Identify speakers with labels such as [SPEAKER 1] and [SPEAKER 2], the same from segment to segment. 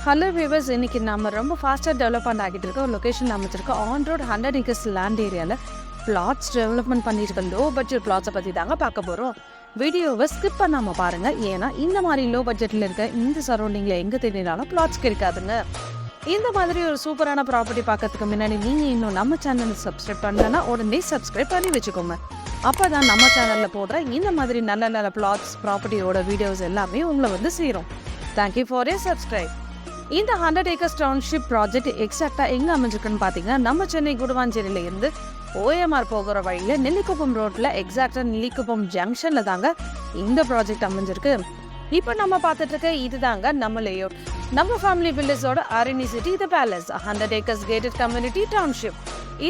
[SPEAKER 1] Hello viewers, இன்னைக்கு நம்ம ரொம்ப ஃபாஸ்ட்டாக டெவலப்மெண்ட் ஆகிட்டு இருக்க ஒரு லொக்கேஷன் அமைச்சிருக்க ஆன் ரோட் 100 acres லேண்ட் ஏரியாவில் பிளாட்ஸ் டெவலப்மெண்ட் பண்ணிட்டு இருக்க லோ பட்ஜெட் பிளாட்ஸை பற்றி தாங்க பார்க்க போகிறோம். வீடியோவை ஸ்கிப் பண்ணாமல் பாருங்கள், ஏன்னா இந்த மாதிரி லோ பட்ஜெட்டில் இருக்க இந்த சரௌண்டிங்கில் எங்கே தேடினாலும் பிளாட்ஸ் கிடைக்காதுங்க. இந்த மாதிரி ஒரு சூப்பரான ப்ராப்பர்ட்டி பார்க்கறதுக்கு முன்னாடி நீங்கள் இன்னும் நம்ம சேனலை சப்ஸ்கிரைப் பண்ணலன்னா உடனே சப்ஸ்கிரைப் பண்ணி வச்சுக்கோங்க. அப்போ தான் நம்ம சேனலில் போடுற இந்த மாதிரி நல்ல நல்ல பிளாட்ஸ் ப்ராப்பர்ட்டியோட வீடியோஸ் எல்லாமே உங்களை வந்து சேரும். Thank you for A subscribe. இந்த 100 acres டவுன்ஷிப் ப்ராஜெக்ட் எக்ஸாக்டாக எங்கே அமைஞ்சிருக்குன்னு பார்த்தீங்கன்னா, நம்ம சென்னை குடுவாஞ்சேரியிலேருந்து OMR போகிற வழியில் நெல்லிக்குப்பம் ரோட்டில் எக்ஸாக்டாக நெல்லிக்குப்பம் ஜங்ஷனில் தாங்க இந்த ப்ராஜெக்ட் அமைஞ்சிருக்கு. இப்போ நம்ம பார்த்துட்டு இருக்க இது தாங்க நம்ம லேஅவுட். நம்ம ஃபேமிலி வில்லேஜோட Arani city the palace 100 acres gated community township.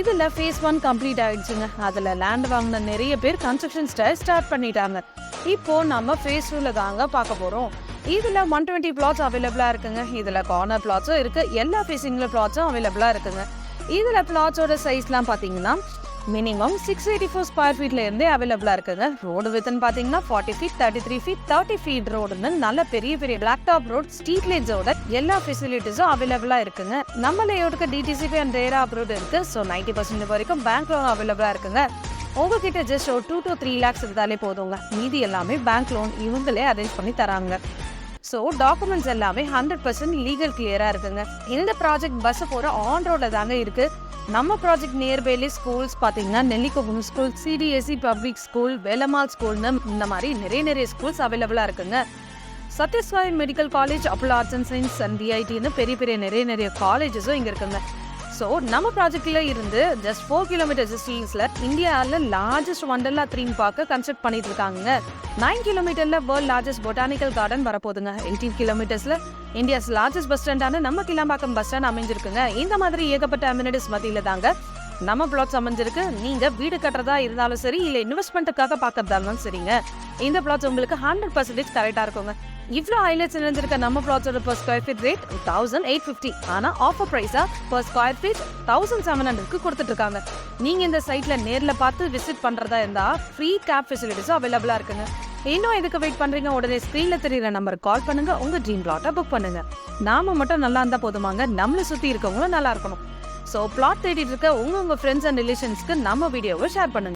[SPEAKER 1] இதில் phase 1 கம்ப்ளீட் ஆகிடுச்சுங்க. அதில் லேண்ட் வாங்கின நிறைய பேர் கன்ஸ்ட்ரக்ஷன் ஸ்டார்ட் பண்ணிட்டாங்க. இப்போ நம்ம phase 2ல தாங்க பார்க்க போகிறோம். இதில் 120 பிளாட்ஸ் அவைலபிளாக இருக்குங்க. இதில் கார்னர் பிளாட்ஸும் இருக்குது, எல்லா ஃபேஸிங்கில் பிளாட்ஸும் அவைலபிளாக இருக்குங்க. இதில் பிளாட்ஸோட சைஸ்லாம் பார்த்தீங்கன்னா மினிமம் 684 ஸ்கொயர் ஃபீட்ல இருந்தே அவைலபிளாக இருக்குங்க. ரோடு வித்துன்னு பார்த்தீங்கன்னா 40 feet, 33 feet, 30 feet ரோடுன்னு நல்ல பெரிய பெரிய பிளாக் டாப் ரோட் ஸ்ட்ரீட் லைட்ஸோட எல்லா ஃபெசிலிட்டிஸும் அவைலபிளாக இருக்குங்க. நம்ம லேஅவுட்டுக்கு DTCP அண்ட் ரேரா அப்ரூவ்ட் இருக்குது. ஸோ 90% வரைக்கும் பேங்க் லோன் அவைலபிளாக இருக்குங்க. உங்ககிட்ட ஜஸ்ட் ஒரு 2 to 3 lakhs இருந்தாலே போதுங்க. மீதி எல்லாமே பேங்க் லோன் இவங்களே அரேஞ்ச் பண்ணி தராங்க. ஸோ டாக்குமெண்ட்ஸ் எல்லாமே 100% லீகல் கிளியராக இருக்குங்க. இந்த ப்ராஜெக்ட் பஸ் போகிற ஆன் ரோடில் தாங்க இருக்குது. நம்ம ப்ராஜெக்ட் நியர்பைலே ஸ்கூல்ஸ் பார்த்தீங்கன்னா Nellikuppam school, CDSE public school, Velammal ஸ்கூல்னு இந்த மாதிரி நிறைய ஸ்கூல்ஸ் அவைலபிளாக இருக்குங்க. Sathyasai medical college, Apollo arts and science and DITன்னு பெரிய பெரிய நிறைய காலேஜஸும் இங்கே இருக்குங்க. ஸோ நம்ம ப்ராஜெக்டில் இருந்து ஜஸ்ட் 4 kilometers டிஸ்டன்ஸில் இந்தியாவில் லார்ஜஸ்ட் வண்டர்லா தீம் பார்க்க கன்ஸ்ட்ரக்ட் பண்ணிட்டு இருக்காங்க. 9 kilometers world largest botanical garden வரப்போகுதுங்க. 18 kilometers இந்தியாஸ் லார்ஜஸ்ட் பஸ் ஸ்டாண்டான நம்ம கிளாம்பாக்கம் பஸ் ஸ்டாண்ட் அமைஞ்சிருக்குங்க. இந்த மாதிரி ஏகப்பட்ட அம்யூனிட்டிஸ் மத்தியில் தாங்க நம்ம பிளாட்ஸ் அமைஞ்சிருக்கு. நீங்கள் வீடு கட்டுறதா இருந்தாலும் சரி, இல்லை இன்வெஸ்ட்மெண்ட்டுக்காக பார்க்கறதா இருந்தாலும் சரிங்க, இந்த பிளாட்ஸ் உங்களுக்கு 100% கரெக்டாக இருக்குங்க. இவ்வளோ ஹைலைட்ஸ் இருந்திருக்க நம்ம பிளாட்ஸோட per square feet ரேட் 1850. ஆனால் ஆஃபர் ப்ரைஸாக per square feet 1700க்கு கொடுத்துட்டு இருக்காங்க. நீங்கள் இந்த சைட்டில் நேரில் பார்த்து விசிட் பண்ணுறதா இருந்தால் ஃப்ரீ கேப் ஃபெசிலிட்டிஸும் அவைலபிளாக இருக்குங்க. இன்னும் எதுக்கு வெயிட் பண்ணுறீங்க? உடனே ஸ்க்ரீனில் தெரியுற நம்பருக்கு கால் பண்ணுங்கள், உங்கள் ட்ரீம் பிளாட்டை புக் பண்ணுங்கள். நாம மட்டும் நல்லா இருந்தால் போதுமாங்க, நம்மளை சுற்றி இருக்கவங்களும் நல்லா இருக்கணும். ஸோ பிளாட் தேடிட்டு இருக்க உங்கள் ஃப்ரெண்ட்ஸ் அண்ட் ரிலேஷன்ஸ்க்கு நம்ம வீடியோவை ஷேர் பண்ணுங்கள்.